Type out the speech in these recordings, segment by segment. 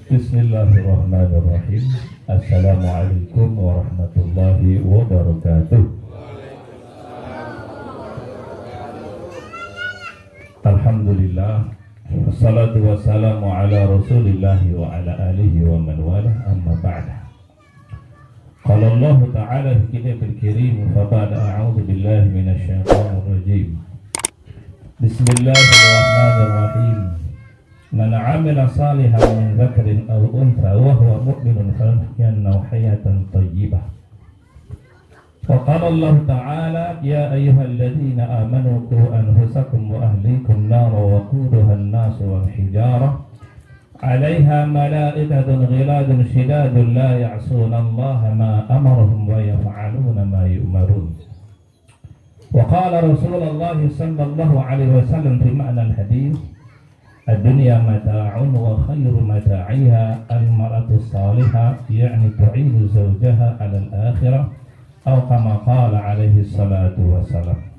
Bismillahirrahmanirrahim. Assalamualaikum warahmatullahi wabarakatuh. Alhamdulillah, wassalatu wassalamu ala rasulillahi wa ala alihi wa man wala, amma ba'da. Qala Allah ta'ala fi kitabil karim, fa ba'da a'udzu billahi minasy syaithanir rajim. Bismillahirrahmanirrahim. Man 'amila salihan min dzakarin aw untha wa huwa mu'minun falyahyannahu hayatan thayyibah. Wa qala Allah ta'ala ya ayyuhalladzina amanu qu anfusakum wa ahlikum nara wa quduha an-nas wal hijarah 'alaiha malaikatun ghiladun shidadun la ya'suna Allah ma amarahum wa yaf'aluna ma yu'marun. Wa qala Rasulullah sallallahu alaihi wasallam fi ma'na al-hadits ad-dunya mata'un wa khairu mata'iha al-mar'atu as-salihah ya'ni tu'inu zawjaha 'ala al-akhirah atau kama qala alaihi salatu wassalam.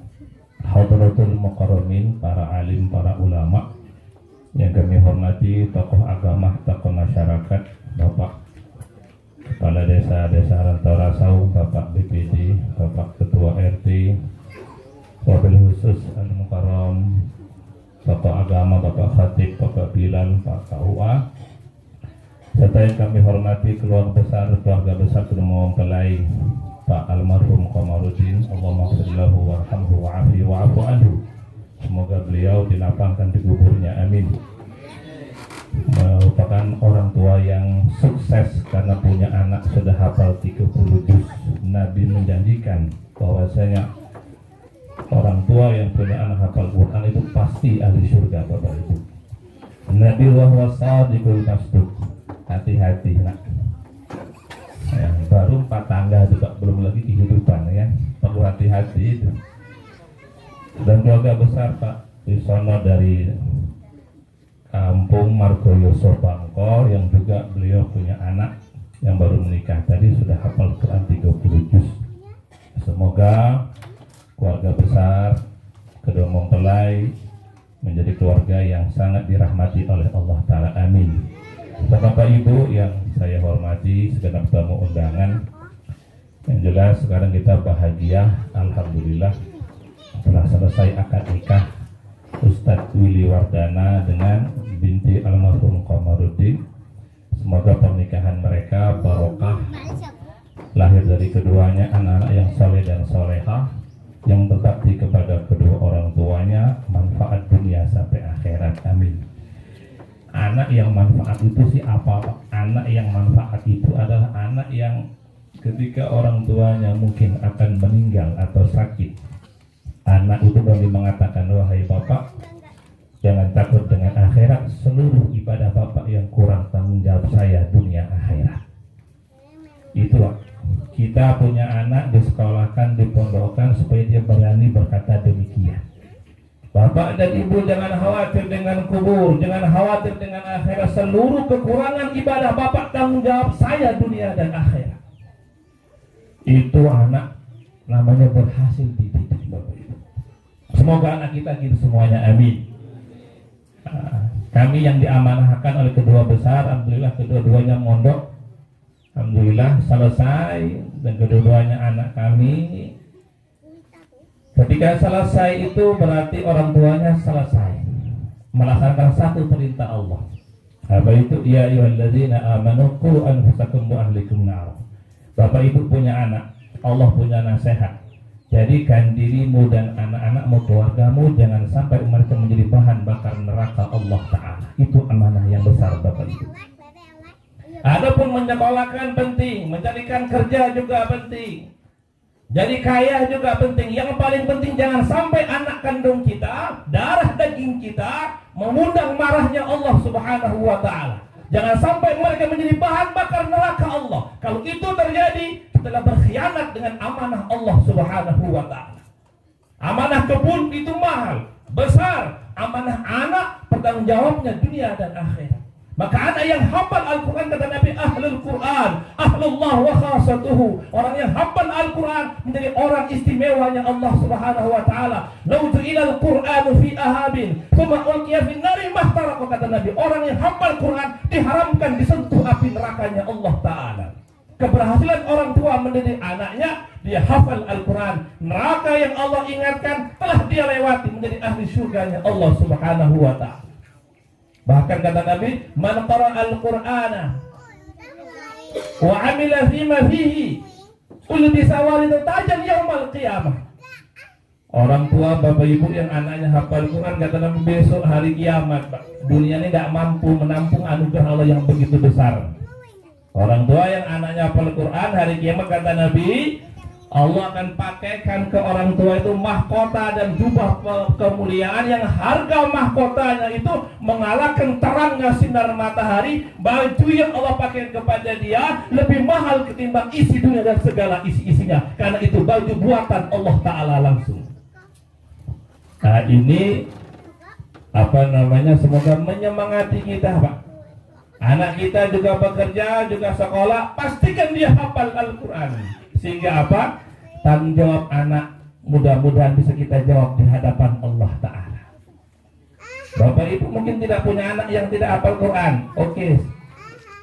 Hadratul mukarramin, para alim, para ulama yang kami hormati, tokoh agama, tokoh masyarakat, Bapak Kepala Desa Rantau Rasau, Bapak BPD, Bapak Ketua RT, wabil khusus Al-Mukarram, tokoh agama, Bapak Khatib, Bapak Bilal, Pak KUA, serta yang kami hormati keluarga besar Kedua Mempelai Pak Almarhum Komarudin, Allahumma sallahu warhamhu wa'afi wa'afu anhu. Semoga beliau dilapangkan di kuburnya, amin. Merupakan orang tua yang sukses karena punya anak sudah hafal 30 juz. Nabi menjanjikan bahwasanya orang tua yang punya anak hafal Quran itu pasti ahli surga, Bapak Ibu. Nabi wa sadiqul masduq. Hati-hati nak. Ya, baru 4 tangga juga, belum lagi kehidupan ya, perlu hati-hati itu. Dan keluarga besar Pak Wisono dari kampung Margoyoso Bangkor yang juga beliau punya anak yang baru menikah tadi sudah hafal Quran 30 juz. Semoga keluarga besar Kedua Mempelai menjadi keluarga yang sangat dirahmati oleh Allah Ta'ala, amin. Bapak Ibu yang saya hormati, segenap tamu undangan, yang jelas sekarang kita bahagia, alhamdulillah telah selesai akad nikah Ustadz Willy Wardana dengan binti almarhum Komarudin. Semoga pernikahan mereka barokah, lahir dari keduanya anak-anak yang saleh dan solehah, yang berbakti kepada kedua orang tuanya, manfaat dunia sampai akhirat, amin. Anak yang manfaat itu sih apa? Anak yang manfaat itu adalah anak yang ketika orang tuanya mungkin akan meninggal atau sakit, anak itu kami mengatakan, wahai bapak, jangan takut dengan akhirat, seluruh ibadah bapak yang kurang tanggung jawab saya dunia akhirat. Itulah kita punya anak disekolahkan, dipondokkan supaya dia berani berkata demikian. Bapak dan ibu jangan khawatir dengan kubur, jangan khawatir dengan akhirat. Seluruh kekurangan ibadah bapak tanggung jawab saya dunia dan akhirat. Itu anak namanya berhasil dididik, Bapak Ibu. Semoga anak kita gitu semuanya, amin. Kami yang diamanahkan oleh kedua besar, alhamdulillah kedua-duanya mondok, alhamdulillah selesai, dan kedua-duanya anak kami. Ketika selesai itu berarti orang tuanya selesai melaksanakan satu perintah Allah. Apa itu? Ya ayyuhalladzina amanu qu anfusakum wa ahlikum nar. Bapak Ibu punya anak, Allah punya nasihat. Jadikan dirimu dan anak-anakmu, keluargamu jangan sampai mereka menjadi bahan bakar neraka Allah Ta'ala. Itu amanah yang besar, Bapak Ibu. Adapun menyekolahkan penting, mencarikan kerja juga penting. Jadi kaya juga penting. Yang paling penting jangan sampai anak kandung kita, darah daging kita mengundang marahnya Allah Subhanahu wa Ta'ala. Jangan sampai mereka menjadi bahan bakar neraka Allah. Kalau itu terjadi, kita telah berkhianat dengan amanah Allah Subhanahu wa Ta'ala. Amanah kebun itu mahal, besar. Amanah anak bertanggung jawabnya dunia dan akhirat. Maka anak yang hafal Al-Quran, kata Nabi, ahlul Quran, ahlullah wa khasatuhu. Orang yang hafal Al-Quran menjadi orang istimewanya Allah Subhanahu wa Ta'ala. Lautu ilal Quranu fi ahabin thumma ulqiya fin nari mahtaraq, kata Nabi. Orang yang hafal Quran diharamkan disentuh api nerakanya Allah Ta'ala. Keberhasilan orang tua mendidik anaknya, dia hafal Al-Quran. Neraka yang Allah ingatkan telah dia lewati, menjadi ahli surganya Allah Subhanahu wa Ta'ala. Bahkan kata Nabi, man qara'a al-Qur'ana wa 'amila fima fihi ulbisa walidatajal yaumal qiyamah. Orang tua bapak ibu yang anaknya hafal Quran, kata Nabi, besok hari kiamat, dunia ini tidak mampu menampung anugerah Allah yang begitu besar. Orang tua yang anaknya hafal Quran, hari kiamat kata Nabi, Allah akan pakaikan ke orang tua itu mahkota dan jubah kemuliaan yang harga mahkotanya itu mengalahkan terangnya sinar matahari. Baju yang Allah pakai kepada dia lebih mahal ketimbang isi dunia dan segala isi-isinya, karena itu baju buatan Allah Ta'ala langsung. Nah ini semoga menyemangati kita, Pak. Anak kita juga bekerja, juga sekolah, pastikan dia hafal Al-Quran. Sehingga apa? Tanggung jawab anak mudah-mudahan bisa kita jawab di hadapan Allah Ta'ala. Bapak ibu mungkin tidak punya anak yang tidak hafal Quran. Oke,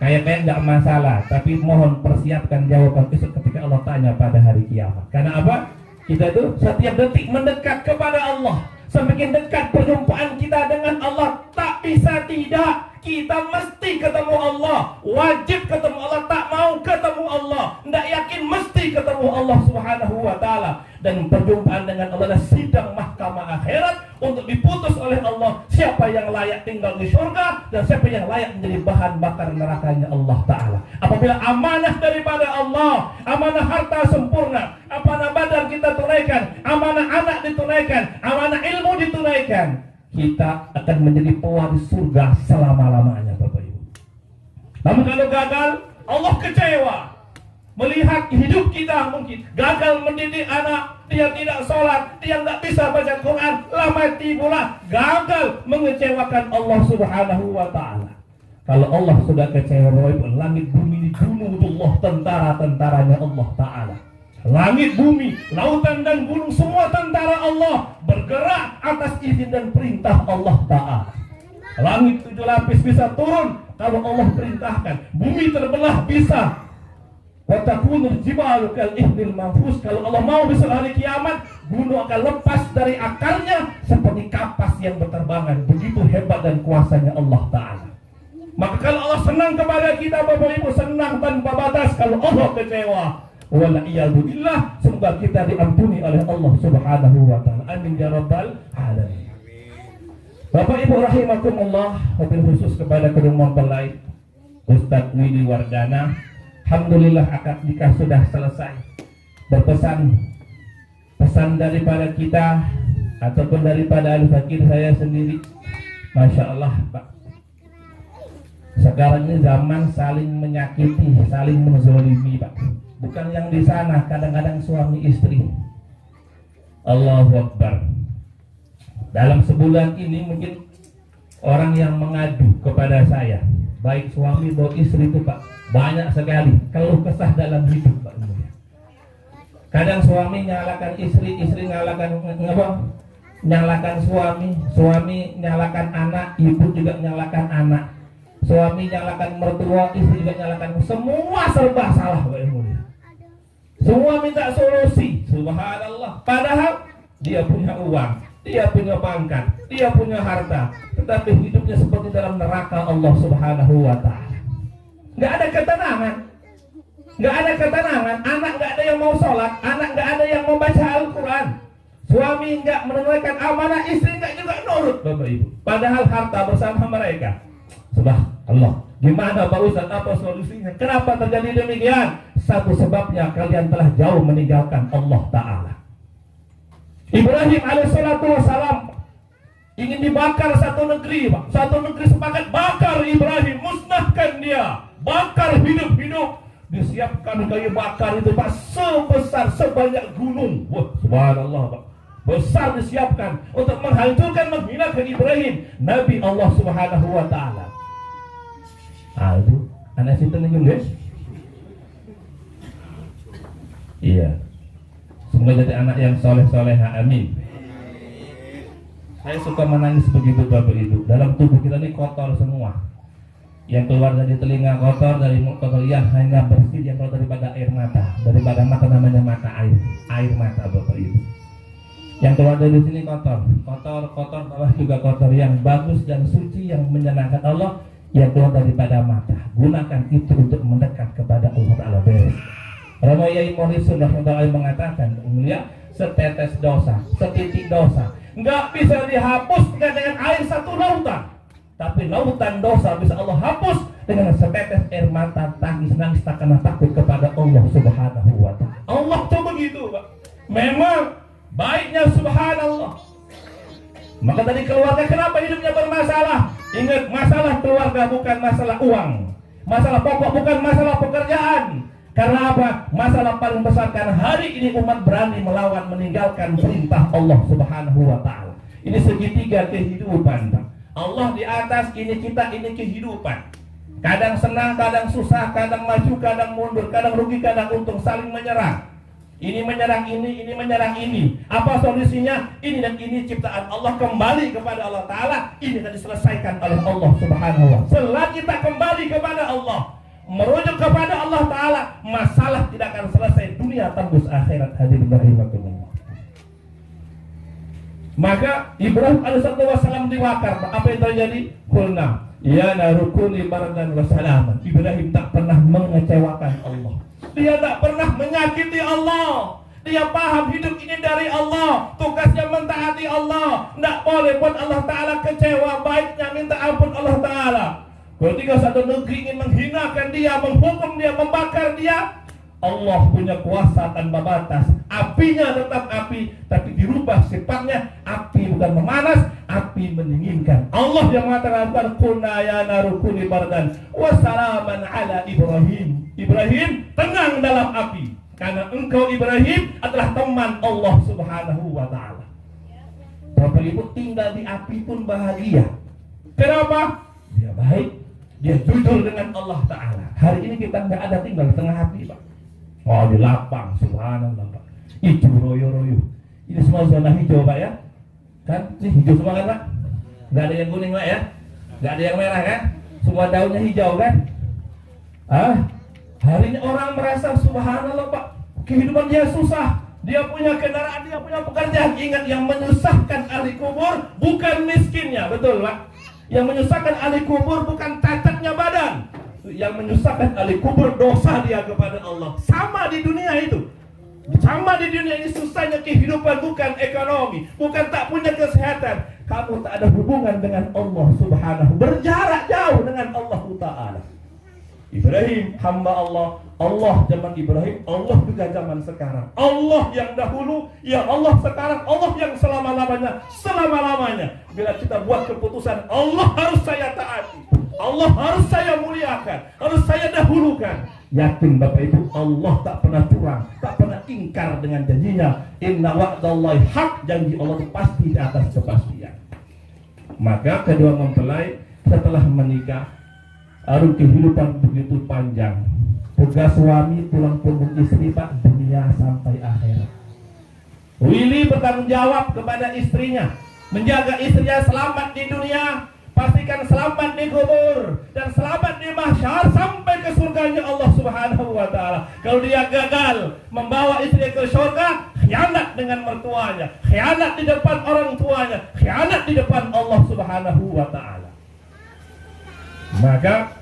kayak nggak masalah. Tapi mohon persiapkan jawaban besok ketika Allah tanya pada hari kiamat. Karena apa? Kita itu setiap detik mendekat kepada Allah. Semakin dekat perjumpaan kita dengan Allah, tak bisa tidak. Kita mesti ketemu Allah, wajib ketemu Allah, tak mau ketemu Allah, tidak yakin mesti ketemu Allah Subhanahu wa Ta'ala. Dan perjumpaan dengan Allah adalah sidang mahkamah akhirat untuk diputus oleh Allah siapa yang layak tinggal di surga dan siapa yang layak menjadi bahan bakar nerakanya Allah Ta'ala. Apabila amanah daripada Allah, amanah harta sempurna, amanah badan kita tunaikan, amanah anak ditunaikan, amanah ilmu ditunaikan, kita akan menjadi pewaris surga selama-lamanya, Bapak Ibu. Namun kalau gagal, Allah kecewa melihat hidup kita mungkin gagal mendidik anak, dia tidak sholat, dia tidak bisa baca Quran, lama pula gagal mengecewakan Allah Subhanahu wa Ta'ala. Kalau Allah sudah kecewa, langit bumi dibunuh Allah, tentara-tentaranya Allah Ta'ala. Langit, bumi, lautan dan gunung, semua tentara Allah bergerak atas izin dan perintah Allah Ta'ala. Langit 7 lapis bisa turun kalau Allah perintahkan. Bumi terbelah bisa. Watakunul jibalu kal ihnil manfus. Kalau Allah mau besok hari kiamat, gunung akan lepas dari akarnya seperti kapas yang berterbangan. Begitu hebat dan kuasanya Allah Ta'ala. Maka kalau Allah senang kepada kita, Bapak Ibu, senang tanpa batas. Kalau Allah kecewa, wala'iyadzubillah, semoga kita diampuni oleh Allah Subhanahu wa Ta'ala. Amin ya rabbal alamin. Bapak Ibu rahimakumullah, wabil khusus kepada kedua mempelai Ustadz Willy Wardana. Alhamdulillah akad nikah sudah selesai. Pesan daripada kita ataupun daripada al-fakir saya sendiri, Masya Allah Pak, sekarang ini zaman saling menyakiti, saling menzolimi, Pak. Bukan yang di sana, kadang-kadang suami istri. Allahu Akbar. Dalam sebulan ini mungkin orang yang mengadu kepada saya, baik suami maupun istri itu, Pak, banyak sekali keluh kesah dalam hidup, Pak. Kadang suami nyalakan istri, istri nyalakan suami nyalakan anak, ibu juga nyalakan anak, suami nyalakan mertua, istri juga nyalakan, semua serba salah, Pak. Semua minta solusi, subhanallah. Padahal dia punya uang, dia punya pangkat, dia punya harta, tetapi hidupnya seperti dalam neraka Allah Subhanahu wa Ta'ala. Nggak ada ketenangan, nggak ada ketenangan. Anak nggak ada yang mau sholat, anak nggak ada yang mau baca Al-Quran, suami nggak menunaikan amanah, istri nggak juga nurut, Bapak Ibu. Padahal harta bersama mereka. Subhanallah. Gimana Pak Ustaz, apa solusinya? Kenapa terjadi demikian? Satu sebabnya, kalian telah jauh meninggalkan Allah Ta'ala. Ibrahim alaihissalatu wassalam ingin dibakar satu negeri, Pak. Satu negeri sepakat bakar Ibrahim, musnahkan dia, bakar hidup-hidup. Disiapkan kayu bakar itu, Pak, sebesar sebanyak gunung. Wah, subhanallah, Pak. Besar disiapkan untuk menghancurkan, menghinakan Ibrahim, Nabi Allah Subhanahu wa Ta'ala. Aduh, anak sinten nih, guys? Iya. Semoga jadi anak yang soleh-soleha, amin. Saya suka menangis begitu, Bapak Ibu. Dalam tubuh kita ini kotor semua. Yang keluar dari telinga kotor, dari mulut kotor, yang hanya bersih yang keluar daripada air mata. Daripada mata namanya mata air mata Bapak Ibu. Yang keluar dari sini kotor, bawah juga kotor. Yang bagus dan suci yang menyenangkan Allah yang keluar daripada mata. Gunakan itu untuk mendekat kepada Allah Ta'ala. Beres. Romo Yai Morisun Rahmatullah mengatakan, mulia, setetes dosa, setitik dosa nggak bisa dihapuskan dengan air satu lautan. Tapi lautan dosa bisa Allah hapus dengan setetes air mata tangis nangis tak kena takut kepada Allah Subhanahu wa Ta'ala. Allah tuh begitu, Pak. Memang baiknya subhanallah. Maka dari keluarga kenapa hidupnya bermasalah? Ingat, masalah keluarga bukan masalah uang. Masalah pokok bukan masalah pekerjaan. Karena apa? Masalah paling besar karena hari ini umat berani melawan meninggalkan perintah Allah Subhanahu wa Ta'ala. Ini segitiga kehidupan, Pak. Allah di atas, ini kita, ini kehidupan. Kadang senang, kadang susah, kadang maju, kadang mundur, kadang rugi, kadang untung, saling menyerang. Ini menyerang ini menyerang ini. Apa solusinya? Ini dan ini ciptaan Allah, kembali kepada Allah Ta'ala. Ini akan diselesaikan oleh Allah Subhanahu wa Ta'ala. Selagi kita kembali kepada Allah, merujuk kepada Allah Ta'ala, masalah tidak akan selesai, dunia tembus akhirat. Hadirin rahimakumullah. Maka Ibrahim alaihissalam diwakar. Apa yang terjadi? Qulna ya narukuni bardan wa salaman. Ibrahim tak pernah mengecewakan Allah. Dia tak pernah menyakiti Allah. Dia paham hidup ini dari Allah, tugasnya mentaati Allah. Tidak boleh buat Allah Ta'ala kecewa. Baiknya minta ampun Allah Ta'ala. Ketika satu negeri ingin menghinakan dia, menghukum dia, membakar dia, Allah punya kuasa tanpa batas. Apinya tetap api, tapi dirubah sifatnya. Api bukan memanas, api mendinginkan. Allah yang mengatakan, "Qulna ya naru kuni bardan wa salaman ala Ibrahim." Ibrahim tenang dalam api, karena engkau Ibrahim adalah teman Allah Subhanahu wa Ta'ala. Bapak Ibu, tinggal di api pun bahagia. Kenapa? Dia baik, dia jujur dengan Allah Ta'ala. Hari ini kita nggak ada tinggal di tengah api, Pak. Oh, di lapang, subhanallah, Pak. Hijau royo-royo. Ini semua zona hijau, Pak, ya. Kan? Ini hijau semua kan, Pak? Nggak ada yang kuning, Pak, ya. Nggak ada yang merah, kan? Semua daunnya hijau, kan? Hari ini orang merasa subhanallah, Pak. Kehidupan dia susah. Dia punya kendaraan, dia punya pekerjaan. Ingat, yang menyusahkan ahli kubur bukan miskinnya, betul, Pak? Yang menyusahkan ahli kubur bukan cacatnya badan. Yang menyusahkan ahli kubur dosa dia kepada Allah. Sama di dunia itu. Sama di dunia ini susahnya kehidupan, bukan ekonomi, bukan tak punya kesehatan. Kamu tak ada hubungan dengan Allah Subhanahu, berjarak jauh dengan Allah Ta'ala. Ibrahim hamba Allah, Allah zaman Ibrahim, Allah juga zaman sekarang. Allah yang dahulu, ya Allah sekarang, Allah yang selama-lamanya. Bila kita buat keputusan, Allah harus saya taati, Allah harus saya muliakan, harus saya dahulukan. Yakin Bapak Ibu, Allah tak pernah curang, tak pernah ingkar dengan janjinya. Inna wa'dallahi haq, janji Allah itu pasti di atas kepastian. Maka kedua mempelai setelah menikah, arus kehidupan begitu panjang. Tugas suami tulang punggung istri, Pak, dunia sampai akhirat. Willy bertanggung jawab kepada istrinya, menjaga istrinya selamat di dunia, pastikan selamat di kubur, dan selamat di mahsyar sampai ke surganya Allah Subhanahu wa Ta'ala. Kalau dia gagal membawa istrinya ke surga, khianat dengan mertuanya, khianat di depan orang tuanya, khianat di depan Allah Subhanahu wa Ta'ala. Maka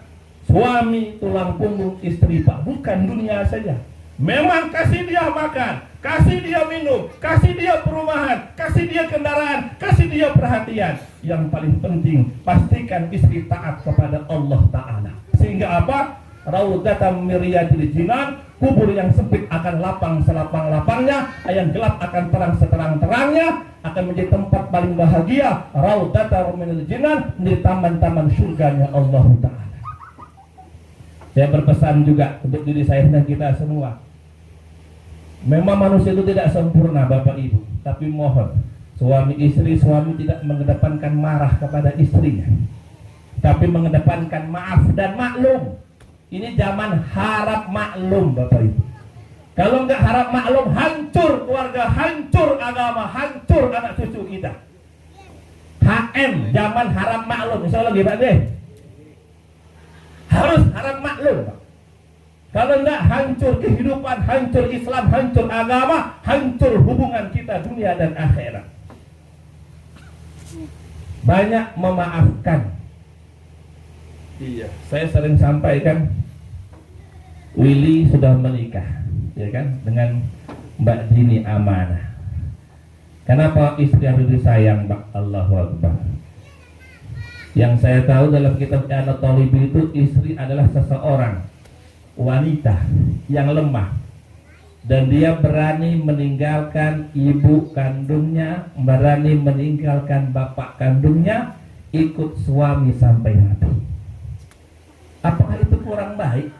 suami tulang punggung istri, Pak, bukan dunia saja. Memang kasih dia makan, kasih dia minum, kasih dia perumahan, kasih dia kendaraan, kasih dia perhatian. Yang paling penting, pastikan istri taat kepada Allah Ta'ala. Sehingga apa? Raudatan miriyadil jinan, kubur yang sempit akan lapang selapang-lapangnya, yang gelap akan terang seterang-terangnya, akan menjadi tempat paling bahagia. Raudatan minal jinan, menjadi taman-taman surganya Allah Ta'ala. Saya berpesan juga untuk diri saya dan kita semua. Memang manusia itu tidak sempurna, Bapak Ibu, tapi mohon suami tidak mengedepankan marah kepada istrinya, tapi mengedepankan maaf dan maklum. Ini zaman harap maklum, Bapak Ibu. Kalau enggak harap maklum, hancur keluarga, hancur agama, hancur anak cucu kita. HM, zaman harap maklum. Insya Allah gimana deh? Harus harap maklum, Pak. Kalau enggak, hancur kehidupan, hancur Islam, hancur agama, hancur hubungan kita dunia dan akhirat. Banyak memaafkan. Iya, saya sering sampaikan, Willy sudah menikah, ya kan, dengan Mbak Dini Amanah. Kenapa istri harus disayang, Mbak? Allahu Akbar. Yang saya tahu dalam kitab An-Talibi itu, istri adalah seseorang wanita yang lemah, dan dia berani meninggalkan ibu kandungnya, berani meninggalkan bapak kandungnya, ikut suami sampai mati. Apakah itu kurang baik?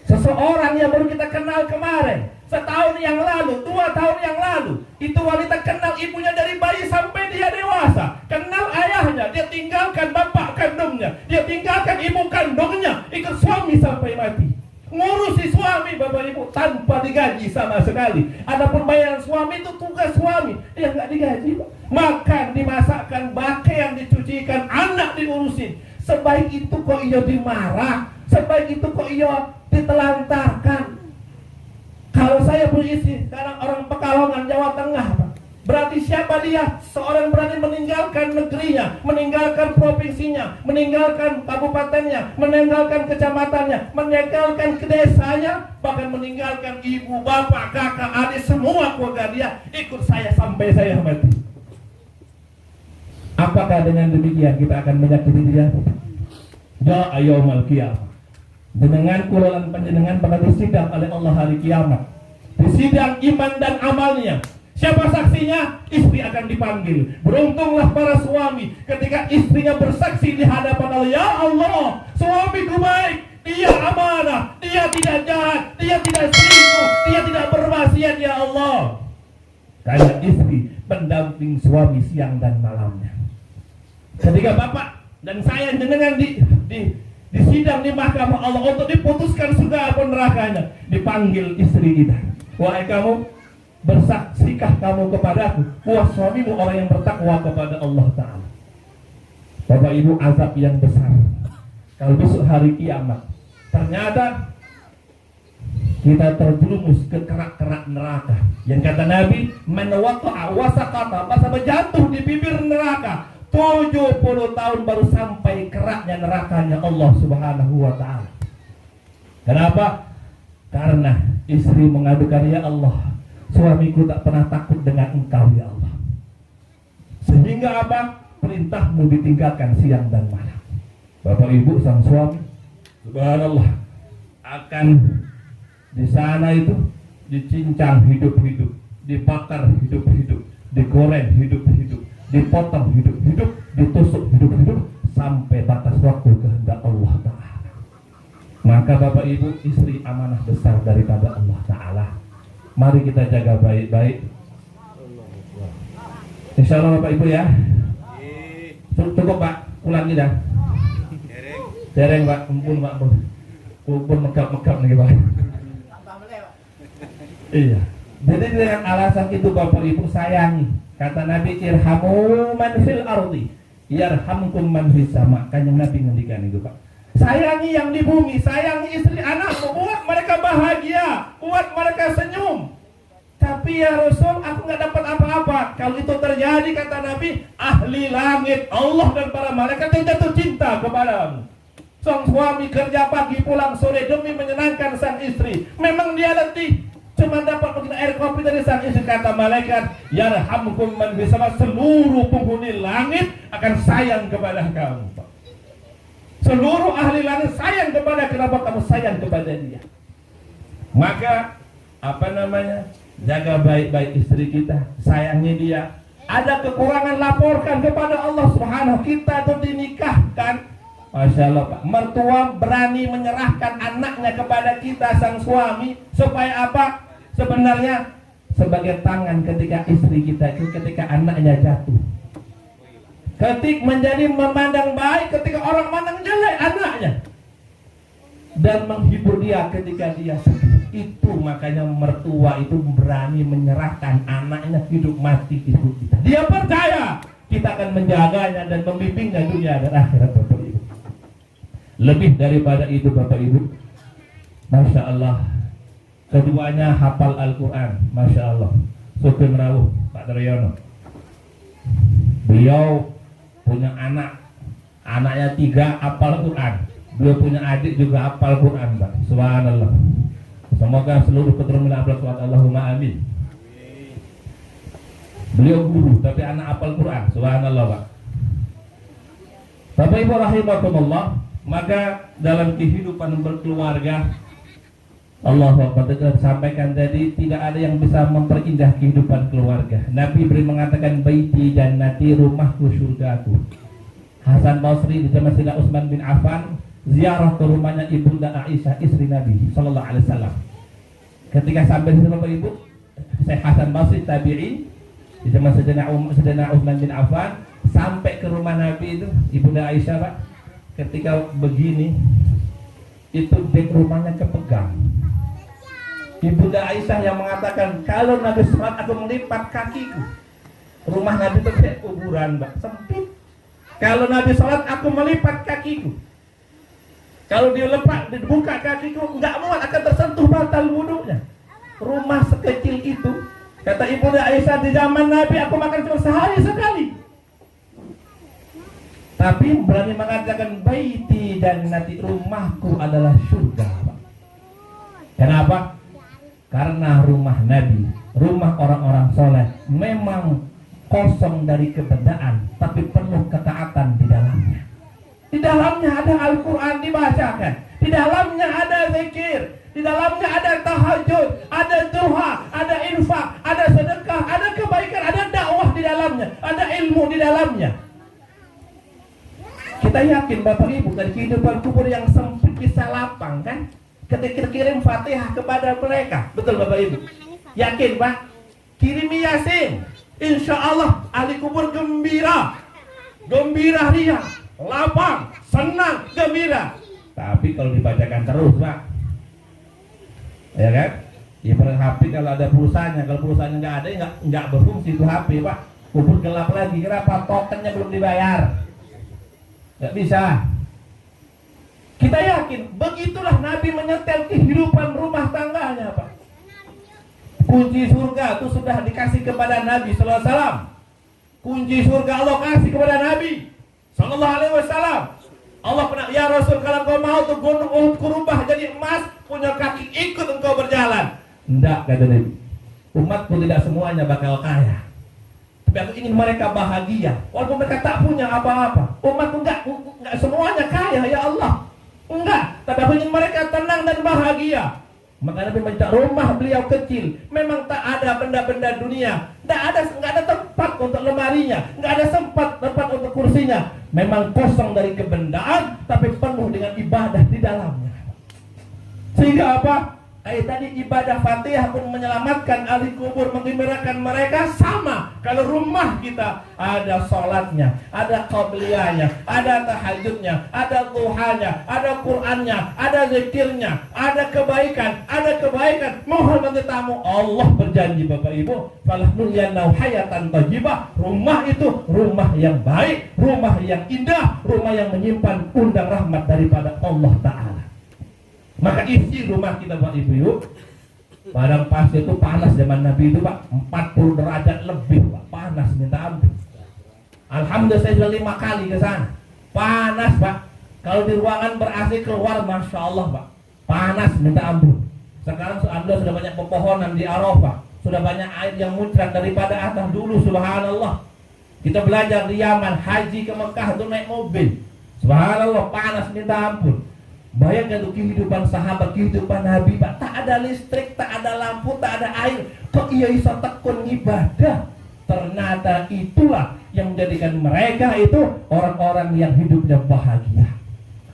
Seseorang yang baru kita kenal kemarin, setahun yang lalu, 2 tahun yang lalu, itu wanita kenal ibunya dari bayi sampai dia dewasa, kenal ayahnya, dia tinggalkan bapak kandungnya, dia tinggalkan ibu kandungnya, ikut suami sampai mati. Ngurusi suami, bapak ibu, tanpa digaji sama sekali. Adapun bayaran suami itu tugas suami, dia nggak digaji, Pak. Makan, dimasakkan, pakaian dicucikan, anak diurusin. Sebaik itu kok ia dimarah, sebaik itu kok ia ditelantarkan. Kalau saya punya istri sekarang orang Pekalongan, Jawa Tengah, Pak, berarti siapa dia? Seorang berani meninggalkan negerinya, meninggalkan provinsinya, meninggalkan kabupatennya, meninggalkan kecamatannya, meninggalkan desanya, bahkan meninggalkan ibu, bapak, kakak, adik, semua keluarga dia, ikut saya sampai saya mati. Apakah dengan demikian kita akan menyakiti dia? Ya ayyuhal qiyamah. Dengan kulolan panjenengan bakal disidang oleh Allah hari kiamat. Disidang iman dan amalnya. Siapa saksinya? Istri akan dipanggil. Beruntunglah para suami ketika istrinya bersaksi di hadapan Allah. Ya Allah, suamiku baik, dia amanah, dia tidak jahat, dia tidak selingkuh, dia tidak bermaksiat, ya Allah. Karena istri pendamping suami siang dan malamnya. Ketika bapak dan saya jenengan disidang di mahkamah Allah untuk diputuskan surga atau nerakanya, dipanggil istri kita. Wahai kamu, bersaksikah kamu kepadaku bahwa suamimu orang yang bertakwa kepada Allah Ta'ala? Bapak Ibu, azab yang besar kalau besok hari kiamat ternyata kita terjerumus ke kerak-kerak neraka. Yang kata Nabi, man waqa'a wa saqata, masa berjatuh di bibir neraka 70 tahun baru sampai keraknya nerakanya Allah Subhanahu wa Ta'ala. Kenapa? Karena istri mengadukan, ya Allah, suamiku tak pernah takut dengan Engkau, ya Allah. Sehingga apa? Perintahmu ditinggalkan siang dan malam. Bapak Ibu, sang suami, subhanallah, akan di sana itu dicincang hidup-hidup, dibakar hidup-hidup, digoreng hidup-hidup, dipotong hidup-hidup, ditusuk hidup-hidup, sampai batas waktu kehendak Allah Ta'ala. Maka Bapak Ibu, istri amanah besar daripada Allah Ta'ala. Mari kita jaga baik-baik. Insya Allah Bapak Ibu ya. Cukup Pak, ulangi dah. Dereng Pak, kumpul Pak, kumpul megap-megap nih Pak. Iya. Jadi dengan alasan itu Bapak Ibu sayangi. Kata Nabi, irhamu man fil ardi yarhamkum man fis sama. Kanjeng Nabi ngendikan itu Pak. Sayangi yang di bumi, sayangi istri anakmu, buat mereka bahagia, buat mereka senyum. Tapi ya Rasul, aku nggak dapat apa-apa. Kalau itu terjadi, kata Nabi, ahli langit, Allah dan para malaikat yang jatuh cinta kepadamu. Sang suami kerja pagi pulang sore demi menyenangkan sang istri. Memang dia letih, cuma dapat mungkin air kopi dari sang istri. Kata malaikat, yarhamkum man fis sama, seluruh penghuni langit akan sayang kepada kamu. Seluruh ahli langit sayang kepada, kenapa kamu sayang kepada dia? Maka jaga baik-baik istri kita, sayangi dia. Ada kekurangan, laporkan kepada Allah Subhanahu. Kita tuh dinikahkan, Masya Allah Pak, mertua berani menyerahkan anaknya kepada kita sang suami, supaya apa? Sebenarnya sebagai tangan ketika istri kita itu, ketika anaknya jatuh, ketika menjadi memandang baik ketika orang mandang jelek anaknya, dan menghibur dia ketika dia sedih. Itu makanya mertua itu berani menyerahkan anaknya hidup mati itu kita. Dia percaya kita akan menjaganya dan membimbingnya dunia dan akhirat. lebih daripada itu Bapak Ibu. Masya Allah, keduanya hafal Al-Quran. Masya Allah. Sugeng Rawuh Pak Daryono, beliau punya anaknya 3 hafal Quran. Beliau punya adik juga hafal Quran, Pak. Subhanallah. Semoga seluruh keturunan Allah, Allahumma amin. Beliau guru tapi anak hafal Quran. Subhanallah, Pak. Bapak Ibu rahimakumullah, maka dalam kehidupan berkeluarga, Allah sampaikan tadi, tidak ada yang bisa memperindah kehidupan keluarga. Nabi beri mengatakan baiti jannati, rumahku surgaku. Hasan Basri di zaman Sayyidina Utsman bin Affan ziarah ke rumahnya Ibunda Aisyah, istri Nabi sallallahu alaihi wasallam. Ketika sampai di sana Bapak Ibu, Syekh Hasan Basri tabi'i di zaman Sayyidina Utsman bin Affan sampai ke rumah Nabi itu, Ibunda Aisyah, Pak. Ketika begini, itu dek rumahnya kepegang. Ibunda Aisyah yang mengatakan, kalau Nabi sholat aku melipat kakiku. Rumah Nabi itu kayak kuburan, Mbak, sempit. Kalau Nabi sholat aku melipat kakiku. Kalau dia lepas, dibuka kakiku, nggak muat, akan tersentuh batal wudunya. Rumah sekecil itu, kata Ibunda Aisyah, di zaman Nabi aku makan cuma sehari sekali. Tapi berani mengatakan baiti dan nanti rumahku adalah surga, Pak. Kenapa? Karena rumah Nabi, rumah orang-orang soleh memang kosong dari kebedaan, tapi penuh ketaatan di dalamnya. Di dalamnya ada Al-Quran dibacakan, di dalamnya ada zikir, di dalamnya ada tahajud, ada duha, ada infak, ada sedekah, ada kebaikan, ada dakwah di dalamnya, ada ilmu di dalamnya. Kita yakin Bapak Ibu, dari kehidupan kubur yang sempit bisa lapang kan? Ketika kirim Fatihah kepada mereka, betul Bapak Ibu? Yakin Pak? Kirim Yasin, insya Allah ahli kubur gembira, gembira riang, lapang, senang, gembira. Tapi kalau dibacakan terus Pak, ya kan? Ibarat HP kalau ada pulsanya, kalau pulsanya nggak ada, nggak berfungsi itu HP Pak. Kubur gelap lagi, kenapa? Tokennya belum dibayar, nggak bisa. Kita yakin begitulah Nabi menyetel kehidupan rumah tangganya, Pak. Kunci surga itu sudah dikasih kepada Nabi sallallahu alaihi wasallam. Kunci surga Allah kasih kepada Nabi sallallahu alaihi wasallam. Allah pernah, ya Rasul, kalau kau mau tuh gunung Uhud ku rubah jadi emas, punya kaki ikut engkau berjalan. Enggak, kata Nabi. Umatku tidak semuanya bakal kaya, tapi aku ingin mereka bahagia walaupun mereka tak punya apa-apa. Umatku enggak semuanya kaya ya Allah. Enggak, tapi aku ingin mereka tenang dan bahagia. Maka Nabi minta, rumah beliau kecil, memang tak ada benda-benda dunia, enggak ada tempat untuk lemarinya, enggak ada tempat untuk kursinya. Memang kosong dari kebendaan, tapi penuh dengan ibadah di dalamnya. Sehingga apa? Kayak tadi ibadah Fatihah pun menyelamatkan ahli kubur, menggembirakan mereka. Sama kalau rumah kita ada sholatnya, ada qabliyahnya, ada tahajudnya, ada duhanya, ada Qur'annya, ada zikirnya, ada kebaikan, menghormati tamu. Allah berjanji Bapak Ibu, falahnulyannahu hayatan thayyibah. Rumah itu rumah yang baik, rumah yang indah, rumah yang menyimpan undang rahmat daripada Allah Ta'ala. Maka isi rumah kita Pak Ibu yuk. Padang pasir itu panas zaman Nabi itu Pak, 40 derajat lebih Pak, panas minta ampun. Alhamdulillah saya sudah 5 kali ke sana. Panas Pak. Kalau di ruangan ber-AC keluar, Masya Allah Pak, panas minta ampun. Sekarang Alhamdulillah sudah banyak pepohonan di Arafah, sudah banyak air yang muncrat daripada atas dulu. Subhanallah. Kita belajar di Yaman, haji ke Mekah itu naik mobil. Subhanallah, panas minta ampun. Bayangkan tuh kehidupan sahabat, kehidupan Nabi Pak, tak ada listrik, tak ada lampu, tak ada air. Kok ia bisa tekun ibadah? Ternyata itulah yang menjadikan mereka itu orang-orang yang hidupnya bahagia,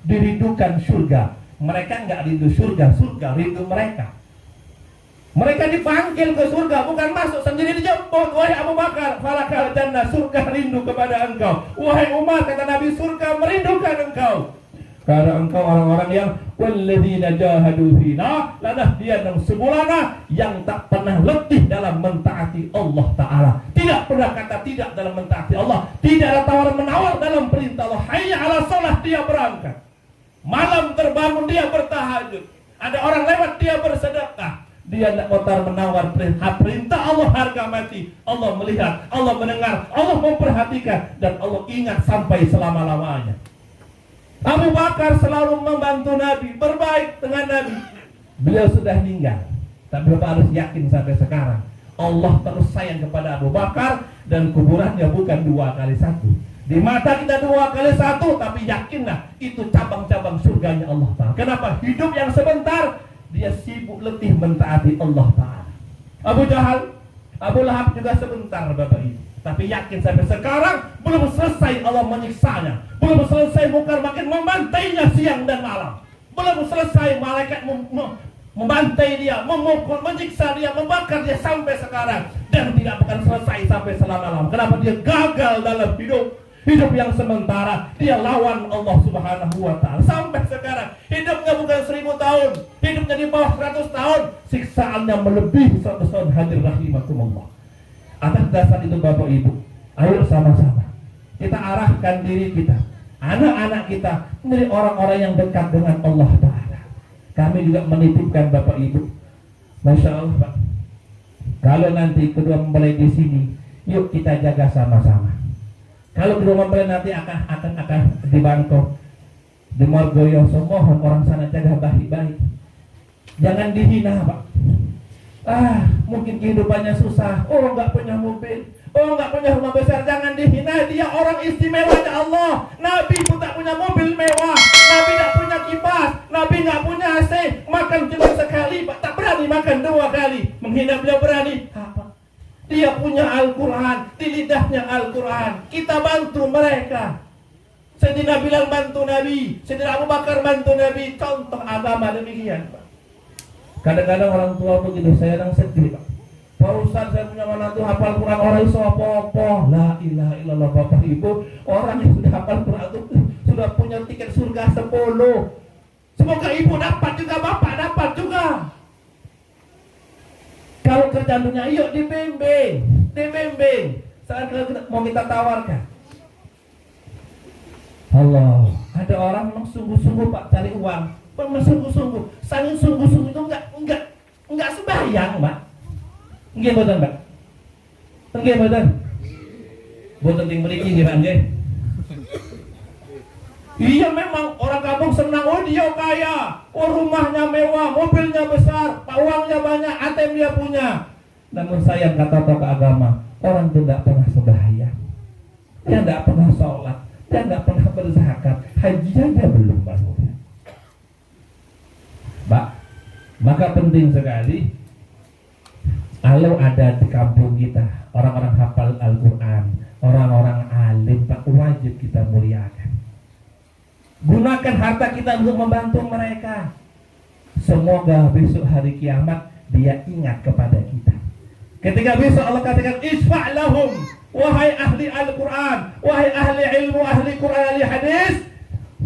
dirindukan surga. Mereka nggak rindu surga, surga rindu mereka. Mereka dipanggil ke surga, bukan masuk sendiri dijemput. Wahai Abu Bakar, falakal jannah, surga rindu kepada engkau. Wahai Umar, kata Nabi, surga merindukan engkau. Karena engkau orang-orang yang walladzina jahadu fina lanahdiyannahum subulana, yang tak pernah letih dalam mentaati Allah Ta'ala. Tidak pernah kata tidak dalam mentaati Allah. Tidak ada tawar menawar dalam perintah Allah. Hayya ala salah, dia berangkat. Malam terbangun dia bertahajud. Ada orang lewat dia bersedekah. Dia tidak kotor menawar perintah Allah harga mati. Allah melihat, Allah mendengar, Allah memperhatikan, dan Allah ingat sampai selama-lamanya. Abu Bakar selalu membantu Nabi, berbaik dengan Nabi. Beliau sudah meninggal, tapi Bapak harus yakin sampai sekarang Allah terus sayang kepada Abu Bakar, dan kuburannya bukan 2x1. Di mata kita 2x1, tapi yakinlah itu cabang-cabang surganya Allah Ta'ala. Kenapa? Hidup yang sebentar dia sibuk letih mentaati Allah Ta'ala. Abu Jahal, Abu Lahab juga sebentar Bapak Ibu, tapi yakin sampai sekarang belum selesai Allah menyiksanya. Belum selesai mungkar makin membantainya siang dan malam. Belum selesai malaikat membantai dia, memukul, menyiksa dia, membakar dia sampai sekarang. Dan tidak akan selesai sampai selama-lamanya. Kenapa? Dia gagal dalam hidup yang sementara. Dia lawan Allah Subhanahu wa Ta'ala sampai sekarang. Hidupnya bukan 1000 tahun, hidupnya di bawah 100 tahun, siksaannya melebihi 100 tahun. Hadir rahimakumullah. Atas dasar itu Bapak Ibu, ayo sama-sama kita arahkan diri kita, anak-anak kita menjadi orang-orang yang dekat dengan Allah Ta'ala. Kami juga menitipkan Bapak Ibu, Masya Allah Pak, kalau nanti kedua mempelai di sini, yuk kita jaga sama-sama. Kalau kedua mempelai nanti akan di Bangkok, di Morgoyo, mohon orang sana jaga baik-baik. Jangan dihina Pak. Mungkin kehidupannya susah. Oh, nggak punya mobil. Oh, nggak punya rumah besar. Jangan dihina. Dia orang istimewanya Allah. Nabi pun tak punya mobil mewah. Nabi tak punya kipas. Nabi nggak punya AC. Makan cuma sekali Pak. Tak berani makan 2 kali. Menghina beliau berani. Apa? Dia punya Al-Quran, di lidahnya Al-Quran. Kita bantu mereka. Sayyidina Bilal bantu Nabi, Sayyidina Abu Bakar bantu Nabi. Contoh agama demikian Pak. Kadang-kadang orang tua begitu, saya yang sedih Pak. Pak Ustaz, saya punya menantu hafal Quran, orang iso apa-apa. La ilaha illallah Bapak Ibu. Orang yang sudah hafal Quran itu sudah punya tiket surga 10. Semoga ibu dapat juga, bapak dapat juga. Kalau kerjanya, yuk dibimbing. Saat mau kita tawarkan. Allah, ada orang memang sungguh-sungguh Pak cari uang. Memang sungguh-sungguh. Saking sungguh-sungguh itu enggak sembahyang Pak. Nggih mboten Pak. Nggih mboten. Mboten ting mriki nggih Pak nggih. Iya memang orang kampung senang, oh dia kaya, oh rumahnya mewah, mobilnya besar, uangnya banyak, ATM dia punya. Namun sayang kata tokoh agama, orang itu tidak pernah sembahyang, dia tidak pernah sholat, dia tidak pernah berzakat, haji aja belum bangun. Pak, maka penting sekali kalau ada di kampung kita orang-orang hafal Al-Quran, orang-orang alim, Pak, wajib kita muliakan. Gunakan harta kita untuk membantu mereka. Semoga besok hari kiamat dia ingat kepada kita. Ketika besok Allah katakan isfa' lahum, wahai ahli Al-Quran, wahai ahli ilmu, ahli Quran, ahli hadis,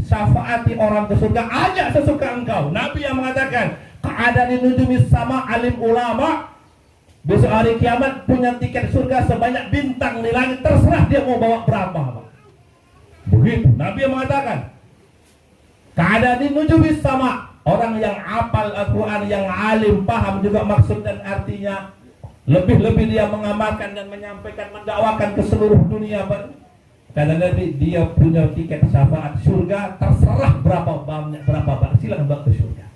syafaati orang ke surga, ajak sesuka engkau. Nabi yang mengatakan keadaan nujumis sama alim ulama, besok hari kiamat punya tiket surga sebanyak bintang di langit, terserah dia mau bawa berapa. Begitu Nabi yang mengatakan keadaan nujumis sama, orang yang hafal Al-Quran, yang alim, paham juga maksud dan artinya, lebih-lebih dia mengamalkan dan menyampaikan, mendakwakan ke seluruh dunia. Karena Nabi dia punya tiket syafaat surga, terserah berapa banyak, berapa silakan bawa ke surga.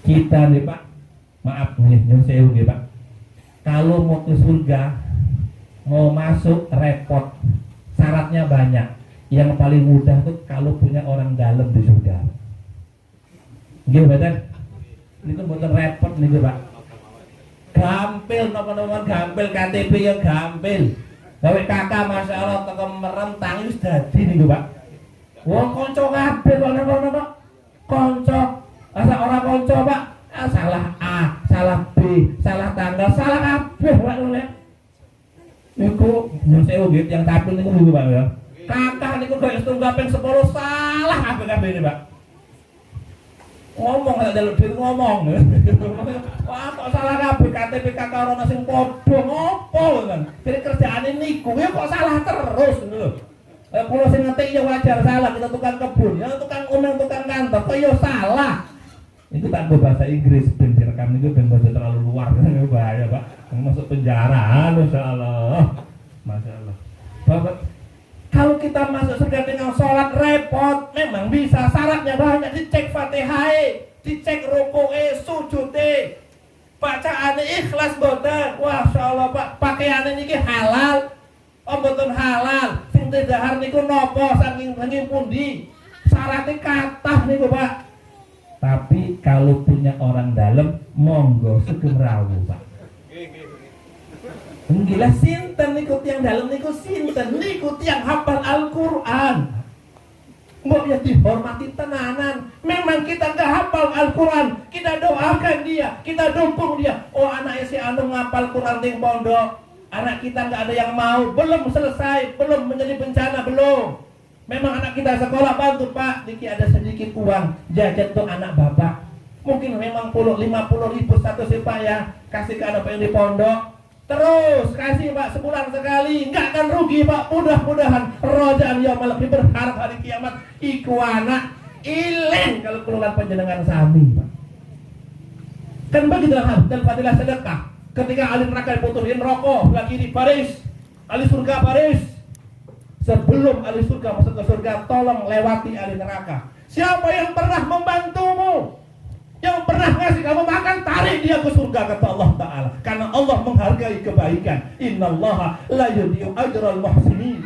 Kita nih Pak, maaf nih nyun sewu nih Pak, kalau mau ke surga, mau masuk repot, syaratnya banyak. Yang paling mudah tuh kalau punya orang dalam di surga. Gimana? Ini tuh bukan repot nih Pak. Gampil, nopo-nopo gampil, KTP yang gampil. Gawe kakak Masya Allah tekan merentang itu dadi nih Pak. Wong konco kabeh kok nopo-nopo. Konco, asa ora konco Pak. Salah A, salah B, salah tanggal, salah kabeh Pak lho. Niku nyun sewu nggih yang tapil niku niku Pak ya. Kakak niku gak setunggal ping 10 salah kabeh ini Pak. Ngomong gak jalur diri ngomong. Wah kok salah kabeh KTP kakak orang sing padha ngopo kan. Kira kerjaane niku ya kok salah terus ngono lho. Kalau sing ngetik ya wajar salah, kita tukang kebun, ya tukang omeng, tukang kantor, kok ya salah. Itu tak bahasa Inggris, ben direkam itu ben bahasa terlalu luar, kan bahaya Pak. Masuk penjara, Masya Allah. Masya Allah. Bapak, kalau kita masuk surga dengan sholat repot, memang bisa, syaratnya banyak, dicek Fatihah, dicek ruku'e, sujud'e, bacaannya ikhlas boten. Wah, Masya Allah Pak, pakaiannya ini halal, boten halal, sing dahar niku nopo, saking pundi, syaratnya kathah niku Pak. Tapi kalau punya orang dalam, monggo sugeng rawuh Pak. Gila sinten niku yang dalam niku sinten niku yang hafal Al-Qur'an. Mbok ya dihormati tenanan. Memang kita enggak hafal Al-Qur'an, kita doakan dia, kita dukung dia. Oh anaknya si anu ngapal Qur'an ting pondok. Anak kita enggak ada yang mau, belum selesai, belum menjadi bencana, belum. Memang anak kita sekolah, bantu Pak, Diki ada sedikit uang jajan untuk anak bapak. Mungkin memang 50 ribu satu sih Pak ya, kasih ke anak yang di pondok. Terus kasih Pak sebulan sekali, nggak akan rugi Pak. Mudah-mudahan rojaan yaumul qiyamah, berharap hari kiamat iku anak ilang kalau keluar panjenengan sami Pak. Kan begitu dan fadilah sedekah. Ketika ahli neraka diputusin rokok, lagi di baris, ahli surga baris. Sebelum ahli surga masuk ke surga, tolong lewati ahli neraka. Siapa yang pernah membantumu, yang pernah ngasih kamu makan, tarik dia ke surga, kata Allah Ta'ala. Karena Allah menghargai kebaikan. Innallaha la yudhi'u ajral muhsinin.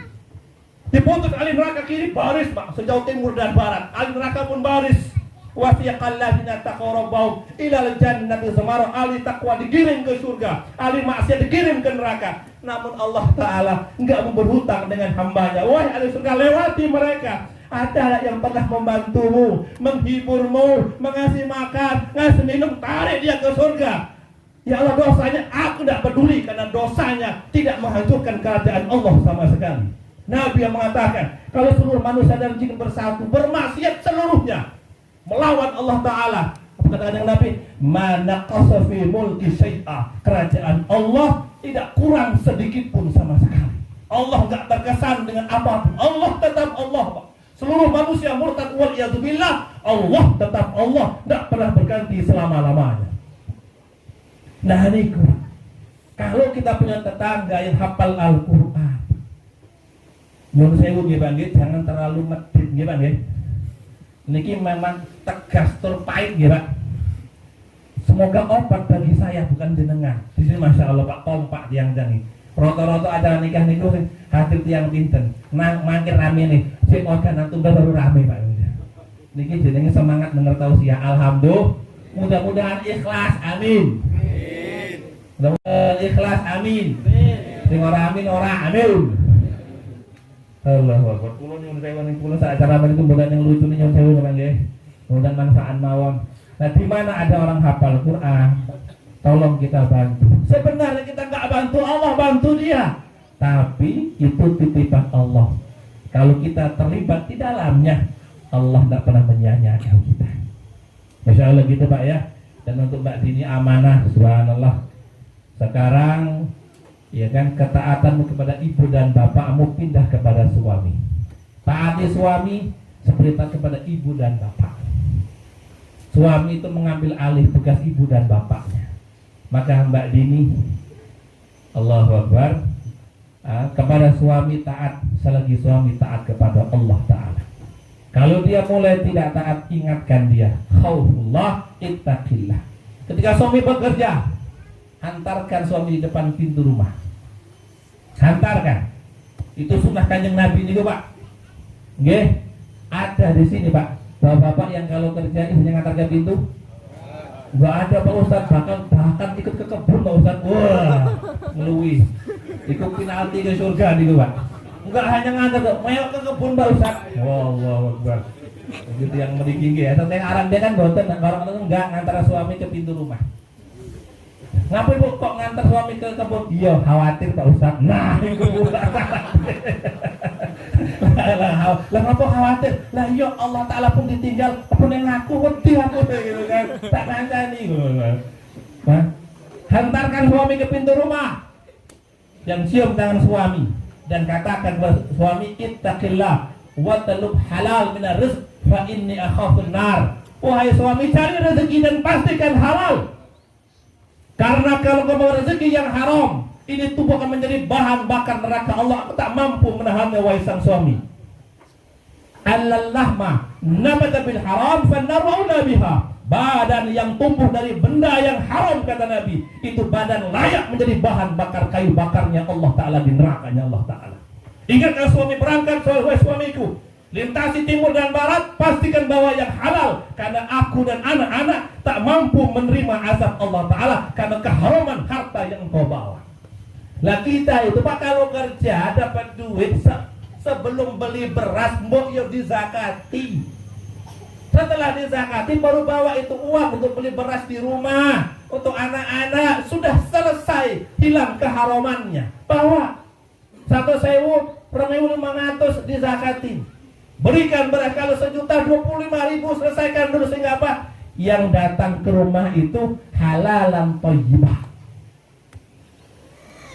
Diputus ahli neraka kiri baris Pak, sejauh timur dan barat. Ahli neraka pun baris. Wasiqal ladzina taqarrabu ilal jannati zumara. Ahli takwa digiring ke surga, ahli maksiat digiring ke neraka. Namun Allah Ta'ala enggak berhutang dengan hambanya. Wahai ahli surga, lewati mereka. Ada yang pernah membantumu, menghiburmu, mengasih makan, ngasih minum, tarik dia ke surga. Ya Allah, dosanya aku tidak peduli, karena dosanya tidak menghancurkan kerajaan Allah sama sekali. Nabi yang mengatakan, kalau seluruh manusia dan jin bersatu, bermaksiat seluruhnya, melawan Allah Ta'ala, apa kata Nabi? Mana qasafi mulki syai'ah, kerajaan Allah tidak kurang sedikit pun sama sekali. Allah enggak terkesan dengan apapun. Allah tetap Allah Pak. Seluruh manusia murtad wal iyadzubillah, Allah tetap Allah, tidak pernah berganti selama-lamanya. Nah niku, kalau kita punya tetangga yang hafal Al-Qur'an, menurut saya nggih Bang, jangan terlalu medit nggih Bang nggih. Niki memang tegas tur pahit nggih Pak. Semoga obat bagi saya, bukan jenengan. Di sini Masya Allah Pak, kompak tiang-tiang ini. Roto-roto acara nikah niku hadir tiang pinten. Nang makin rame nih. Sing organ tunggal baru rame Pak. Niki jenenge semangat denger tausiah. Alhamdulillah. Mudah-mudahan ikhlas. Amin. Mudah-mudahan ikhlas. Amin. Sing ora amin ora amin. Allahu Akbar. Kulo nyuwun sewu ning kulo sak acara niku mboten yang lucu nyuwun sewu Pak nggih. Mudah manfaat mawon. Nah, di mana ada orang hafal Quran, tolong kita bantu. Sebenarnya kita nggak bantu Allah, bantu dia. Tapi itu titipan Allah. Kalau kita terlibat di dalamnya, Allah tidak pernah menyia-nyiakan kita. Masya Allah gitu Pak ya. Dan untuk Mbak Dini amanah, subhanallah. Sekarang, ya kan, ketaatanmu kepada ibu dan bapakmu pindah kepada suami. Taati suami seperti taat kepada ibu dan bapak. Suami itu mengambil alih tugas ibu dan bapaknya. Maka Mbak Dini, Allahu Akbar, kepada suami taat selagi suami taat kepada Allah Ta'ala. Kalau dia mulai tidak taat, ingatkan dia, khaufullah ittaqillah. Ketika suami bekerja, hantarkan suami di depan pintu rumah. Hantarkan. Itu sunnah Kanjeng Nabi ini Pak. Nggih, ada di sini Pak. Bapak-bapak yang kalau kerja ini hanya ngantar ke pintu, nggak ada Pak Ustadz, bahkan ikut ke kebun Pak Ustadz. Wah, ngeluwi, ikut penalti ke surga nih Pak. Nggak hanya ngantar, meyok ke kebun Pak Ustadz. Wow, begitu yang meriki ya. Tapi yang arang dia kan boten, orang-orang enggak ngantar suami ke pintu rumah. Ngapain Bu kok ngantar suami ke kebun? Iya, khawatir Pak Ustadz. Nah, itu bukan. Lah ngapa khawatir? Lah iya Allah Ta'ala pun ditinggal, pun yang ngaku wedi aku gitu kan. Tak ngancani gitu. Hantarkan suami ke pintu rumah. Yang cium tangan suami. dan katakan kepada suami, ittaqillah wa talub halal minar rizq fa inni akhafun nar. Wahai suami, cari rezeki dan pastikan halal. Karena kalau kau bawa rezeki yang haram, ini tubuh akan menjadi bahan bakar neraka Allah. Aku tak mampu menahannya, wahai sang suami. Al-lahma nabata bil haram fannaru biha. Badan yang tumbuh dari benda yang haram, kata Nabi, itu badan layak menjadi bahan bakar kayu bakarnya Allah Ta'ala di nerakanya Allah Ta'ala. Ingatkan suami berangkat, wahai suamiku, lintasi timur dan barat, pastikan bawa yang halal, karena aku dan anak-anak tak mampu menerima azab Allah Ta'ala karena keharaman harta yang engkau bawa. Lah kita itu Pak, kalau kerja dapat duit sebelum beli beras mbok yo dizakati. Setelah dizakati baru bawa itu uang untuk beli beras di rumah untuk anak-anak. Sudah selesai, hilang keharamannya. Bawa 1.000, 2.500 dizakati. Berikan beras, kalau 1.025.000 selesaikan dulu, sehingga apa? Yang datang ke rumah itu halalan thayyibah.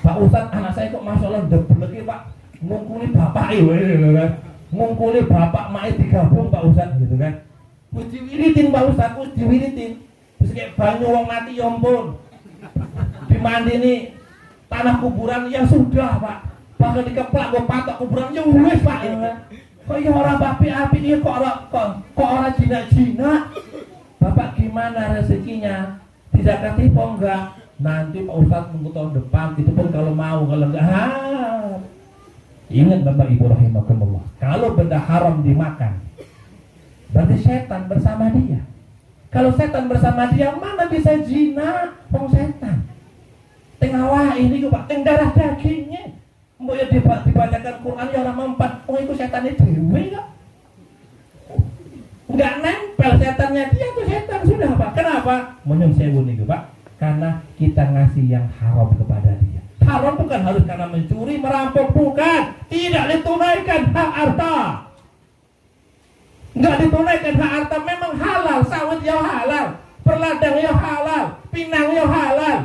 Pak Ustadz, anak saya kok masya Allah deblek Pak, ngungkuli bapak gitu kan, ngungkuli bapak mak digabung Pak Ustadz gitu kan. Wis diwiritin Pak Ustadz, wis diwiritin. Wis kayak banyu wong mati ya ampun. Dimandini tanah kuburan ya sudah Pak. Bakal dikeplak go patok kuburan ya wis Pak. Kok ya ora api-api iki kok ora jinak-jinak. Bapak gimana rezekinya? Tidak ketipu enggak? Nanti Pak Ustadz minggu tahun depan, itu pun kalau mau, kalau enggak ingat Bapak Ibu rahimakumullah, kalau benda haram dimakan berarti setan bersama dia. Kalau setan bersama dia, mana bisa zina wong setan? Tengah wah ini Pak, teng darah dagingnya. Mbok ya dibacakan Quran ya orang mempat, oh itu setannya dewe kok. Enggak nempel setannya, dia tuh setan sudah Pak. Kenapa? Menyun sewu niku Pak. Karena kita ngasih yang haram kepada dia. Haram bukan harus karena mencuri, merampok, bukan. Tidak ditunaikan hak harta. Enggak ditunaikan hak harta, memang halal. Sawit ya halal, perladang ya halal, pinang ya halal.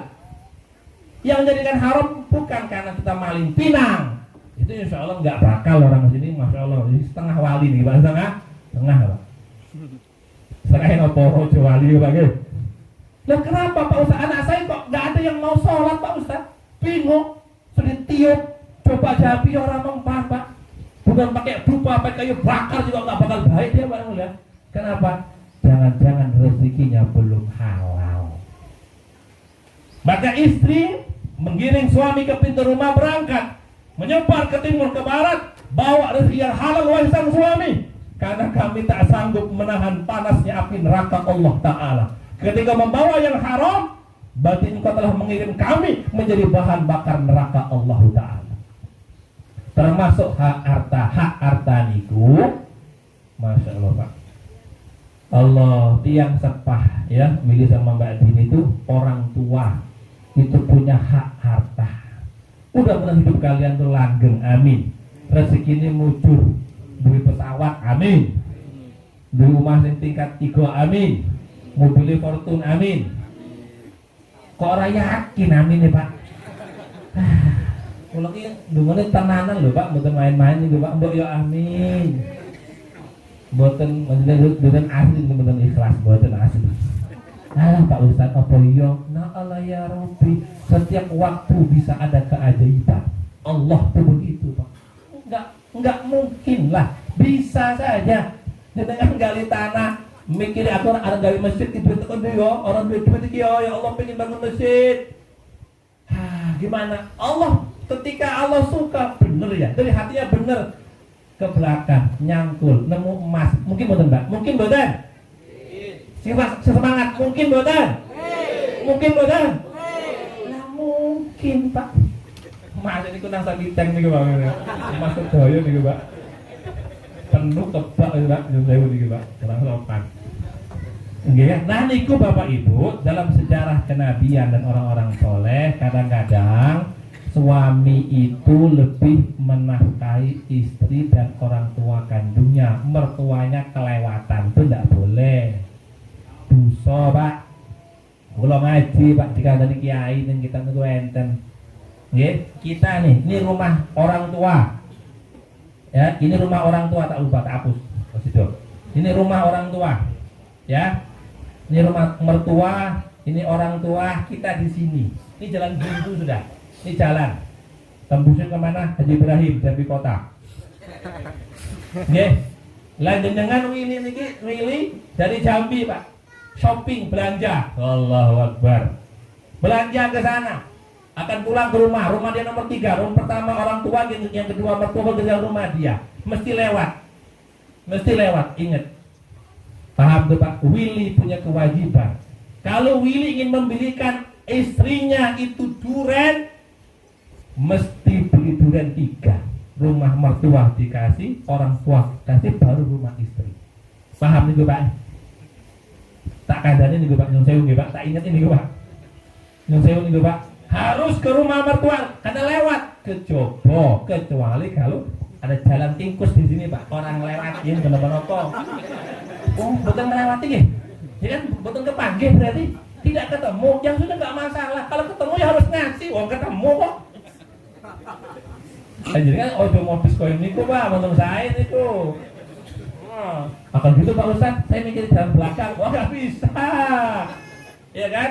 Yang jadikan haram bukan karena kita maling pinang. Itu insya Allah enggak bakal orang sini, masya Allah. Ini setengah wali nih Pak, setengah Pak. Serahin apa rojo wali Pak. Lah kenapa Pak Ustaz? Anak saya kok nggak ada yang mau sholat Pak Ustaz? Bingung, sudah tiup, coba jabi orang mempan Pak. Bukan pakai dupa, pakai kayu bakar juga nggak bakal baik dia Pak. Kenapa? Jangan-jangan rezekinya belum halal. Maka istri menggiring suami ke pintu rumah, berangkat, menyebar ke timur ke barat, bawa rezeki yang halal wahai sang suami. Karena kami tak sanggup menahan panasnya api neraka Allah Ta'ala. Ketika membawa yang haram, berarti engkau telah mengirim kami menjadi bahan bakar neraka Allah Ta'ala. Termasuk hak harta niku, masya Allah Pak. Allah tiang sepah ya, milih sama Mbak Dini itu orang tua itu punya hak harta. Udah pernah hidup kalian tuh langgeng, amin. Rezeki ini mujur, duit pesawat, amin. Duit rumah yang tingkat 3, amin. Mobilnya Fortune, amin. Kok orang yakin amin nih Pak? Kalau ini dengannya tenanan loh Pak, bukan main-main nih Pak. Mbok ya amin. Bukan asli, bukan ikhlas, bukan asli. Alah Pak Ustaz, apa iya? Nah Allah ya Rabbi, setiap waktu bisa ada keajaiban. Allah tuh begitu Pak. Enggak mungkin lah, bisa saja. Dengan gali tanah, mikir aku orang gali masjid itu orang duit ya Allah pengen bangun masjid. Gimana? Allah ketika Allah suka bener ya, dari hatinya bener, ke belakang nyangkul nemu emas, mungkin boten Mbak? Mungkin boten? Semangat, mungkin boten? Mungkin boten? Lah mungkin Pak. Mas ini kunang sakiteng nih Pak. Mas kedoyo nih Pak. Penuh kebak Pak, nyusewu nih Pak. Kurang sopan. Nah niku Bapak Ibu, dalam sejarah kenabian dan orang-orang soleh, kadang-kadang suami itu lebih menafkahi istri dan orang tua kandungnya. Mertuanya kelewatan, itu tidak boleh. Dosa Pak. Kalau ngaji Pak, dikandani kiai dan kita itu enten. Kita nih, ini rumah orang tua. Ya, ini rumah orang tua, tak lupa tak hapus. Ini rumah orang tua. Ya. Ini rumah mertua, ini orang tua, kita di sini. Ini jalan buntu sudah. Ini jalan. Tembusnya kemana? Haji Ibrahim, Jambi Kota. Nggih. Lah jenengan willy dari Jambi, Pak. Shopping, belanja. Allahu Akbar. Belanja ke sana. Akan pulang ke rumah dia nomor 3. Rumah pertama orang tua, yang kedua mertua, ke rumah dia. Mesti lewat. Ingat. Paham tuh Pak? Willy punya kewajiban. Kalau Willy ingin membelikan istrinya itu duren, mesti beli duren 3. Rumah mertua dikasih, orang tua kasih, baru rumah istri. Paham nih Pak? Tak kandani nih Pak, nyong sewu nih Pak, tak ingat ini Pak. Nyong sewu nih Pak, harus ke rumah mertua karena lewat. Kecuali kalau ada jalan tingkus di sini Pak, orang lewatin kenapa-napa. Oh, betul melewati ya? Jadi kan betul kepanggil berarti tidak ketemu, yang sudah nggak masalah. Kalau ketemu ya harus ngasih, ketemu kok. Jadi kan modus koin niku Pak, menurut saya niku. Akan gitu Pak Ustaz, saya mikir jalan belakang, nggak bisa. Ya kan?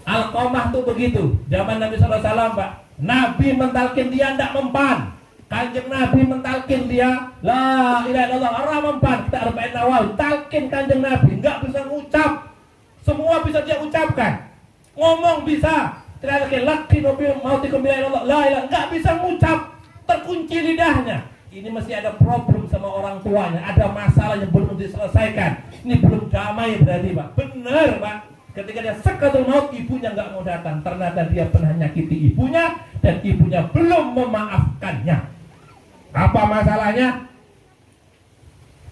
Alqamah tuh begitu. Zaman Nabi SAW Pak, Nabi mentalkin dia tidak mempan. Kanjeng Nabi mentalkin dia, la ilaha illallah, orang mempan. Kita arba'in nawal, talkin kanjeng Nabi, nggak bisa ngucap. Semua bisa dia ucapkan. Ngomong bisa. Tidak laki mautikum bila ilallah, la ilaha, nggak bisa ngucap. Terkunci lidahnya. Ini masih ada problem sama orang tuanya, ada masalah yang belum diselesaikan. Ini belum damai berarti Pak. Benar Pak. Ketika dia sekatul maut, ibunya nggak mau datang. Ternyata dia pernah nyakiti ibunya dan ibunya belum memaafkannya. Apa masalahnya?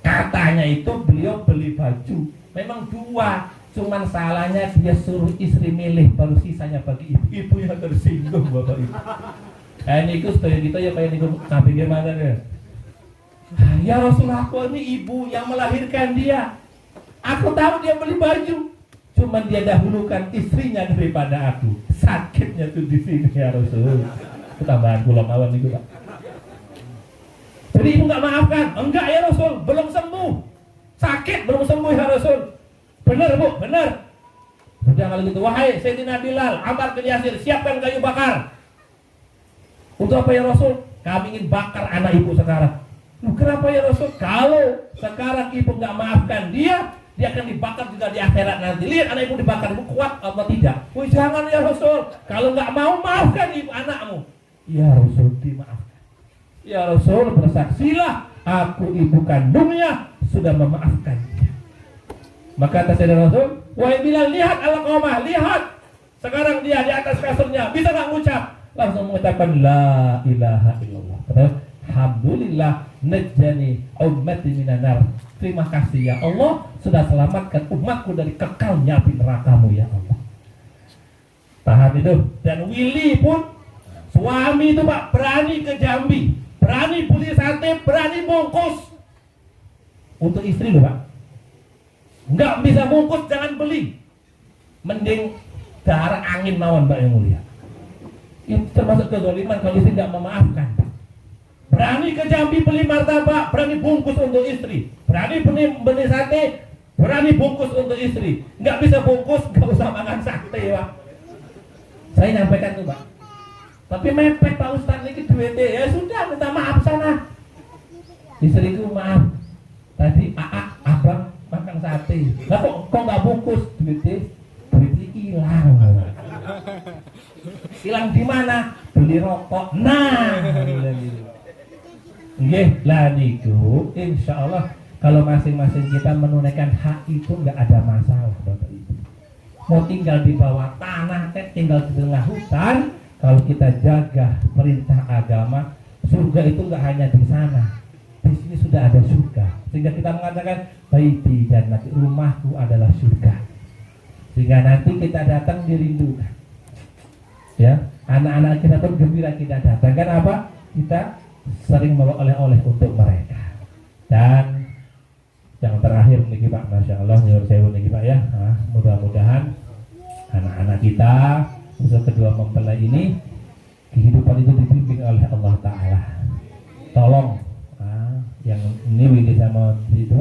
Katanya itu beliau beli baju. Memang 2. Cuman salahnya dia suruh istri milih, baru sisanya bagi ibu. Ibunya tersinggung Bapak Ibu. Ini itu sedaya kita ya kayak niku kabeh gimana ya? Ya Rasulullah, aku ini ibu yang melahirkan dia. Aku tahu dia beli baju. Cuman dia dahulukan istrinya daripada aku. Sakitnya tuh di sini ya Rasul. Ketambahan pulang awan itu Pak. Jadi ibu nggak maafkan? Enggak ya Rasul, belum sembuh. Sakit belum sembuh ya Rasul. Benar Bu, benar. Udah kalau gitu, wahai Sayyidina Bilal, Ammar bin Yasir, siapkan kayu bakar. Untuk apa ya Rasul? Kami ingin bakar anak ibu sekarang. Kenapa ya Rasul? Kalau sekarang ibu nggak maafkan dia akan dibakar juga di akhirat nanti. Lihat anak ibu dibakar, ibu kuat apa tidak? Jangan ya Rasul. Kalau nggak mau, maafkan ibu anakmu. Ya Rasul, dimaafkan. Ya Rasul, bersaksilah, aku ibu kandungnya sudah memaafkannya. Maka kata Sayyidina Rasul, wahai Bilal, lihat Alqamah, lihat. Sekarang dia di atas kasurnya, bisa nggak ngucap? Langsung mengucapkan la ilaha illallah. Alhamdulillah najjani ummati minan nar. Terima kasih ya Allah, sudah selamatkan umatku dari kekalnya api nerakamu ya Allah. Paham itu? Dan Willy pun, suami itu Pak, berani ke Jambi, berani beli sate, berani bungkus untuk istri loh Pak. Nggak bisa bungkus, jangan beli. Mending darah angin mawon Pak yang mulia. Itu termasuk kezaliman kalau istri nggak memaafkan. Berani ke Jambi beli martabak, berani bungkus untuk istri. Berani beli sate, berani bungkus untuk istri. Nggak bisa bungkus, nggak usah makan sate Pak. Saya nyampaikan tuh Pak. Tapi mepet Pak Ustadz ini duitnya, ya sudah minta maaf sana. Istriku maaf, tadi abang makan sate. Lah kok nggak bungkus duitnya hilang. Hilang di mana? Beli rokok. Nah, nggih lah niku. Insya Allah kalau masing-masing kita menunaikan hak itu nggak ada masalah Bapak Ibu. Mau tinggal di bawah tanah, tinggal di tengah hutan. Kalau kita jaga perintah agama, surga itu nggak hanya di sana. Di sini sudah ada surga. Sehingga kita mengatakan baiti dan nanti rumahku adalah surga. Sehingga nanti kita datang dirindukan. Ya, anak-anak kita pun gembira kita datang. Kan apa? Kita sering bawa oleh-oleh untuk mereka. Dan yang terakhir nih Pak, Masya Allah, nyuruh saya nih Pak ya. Mudah-mudahan anak-anak kita, khusus kedua mempelai ini, kehidupan itu dibimbing oleh Allah Ta'ala. Tolong yang ini Willy sama itu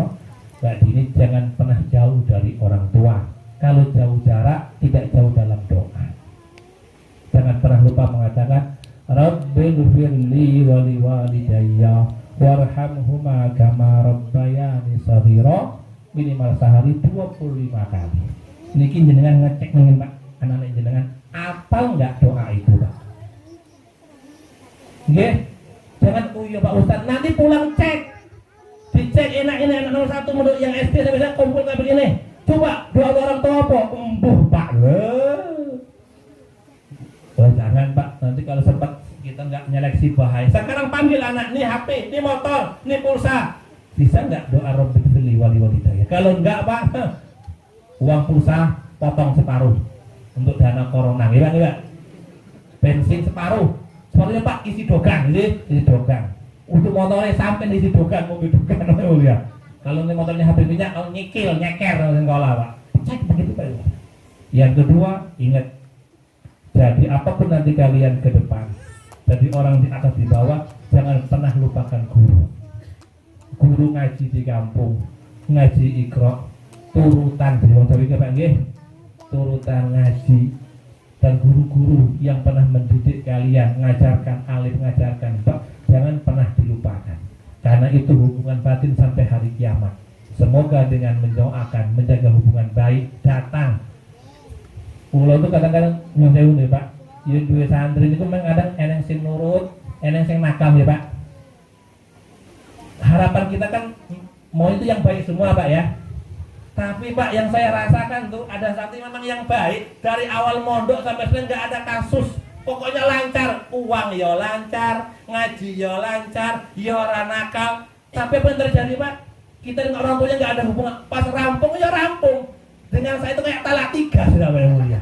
Mbak Dini jangan pernah jauh dari orang tua. Kalau jauh jarak, tidak jauh dalam doa. Jangan pernah lupa mengatakan Rabbighfirli wa liwalidayya warhamhuma kama rabbayani shaghira, minimal sehari 25 kali. Niki jenengan ngecek nih Pak, anak-anak jenengan apal enggak doa itu Pak? Nggih. Jangan uyo Pak Ustaz, nanti pulang cek. Dicek enak ini anak nomor 1 menurut yang SD sampai saya kumpul kayak begini. Coba doa orang tua apa? Embuh Pak. Oh jangan Pak, nanti kalau sempat kita nggak nyeleksi bahaya. Sekarang panggil anak, nih HP, nih motor, nih pulsa. Bisa nggak doa Rabbighfirli wa liwalidayya? Kalau nggak Pak, uang pulsa potong separuh untuk dana corona, ya. Bensin separuh. Separuhnya Pak isi dogang, isi dogang. Untuk motornya sampai isi dogang, mobil dogang, ya. Kalau ini motornya habis minyak, nyikil, nyeker, sekolah Pak. Cek begitu Pak. Yang kedua, ingat. Jadi apapun nanti kalian ke depan, jadi orang di atas di bawah, jangan pernah lupakan guru. Guru ngaji di kampung, ngaji Iqra, turutan di wong Jawa Pak nggih. Turutan ngaji dan guru-guru yang pernah mendidik kalian, ngajarkan alif, ngajarkan Pak, jangan pernah dilupakan. Karena itu hubungan batin sampai hari kiamat. Semoga dengan mendoakan, menjaga hubungan baik datang. Pulau itu kadang-kadang nyusewu nih Pak. Ya dua santri itu memang kadang eneng sing nurut, eneng sing nakal ya Pak. Harapan kita kan mau itu yang baik semua Pak ya. Tapi Pak yang saya rasakan tuh ada santri memang yang baik dari awal mondok sampai sekarang nggak ada kasus. Pokoknya lancar, uang ya lancar, ngaji ya lancar, ya ora nakal. Tapi apa yang terjadi Pak? Kita dengan orang tuanya nggak ada hubungan. Pas rampung ya rampung. Dengan saya itu kayak talak 3 sudah yang mulia.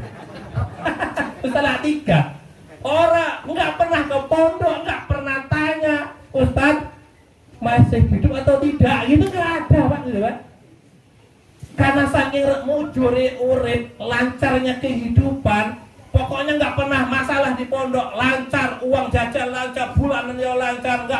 Talak 3. Orang nggak pernah ke pondok, nggak pernah tanya Ustaz masih hidup atau tidak, gitu nggak ada Pak, gitu Pak. Karena saking mujuri urip, lancarnya kehidupan, pokoknya nggak pernah masalah di pondok, lancar, uang jajan lancar, bulanan ya lancar, nggak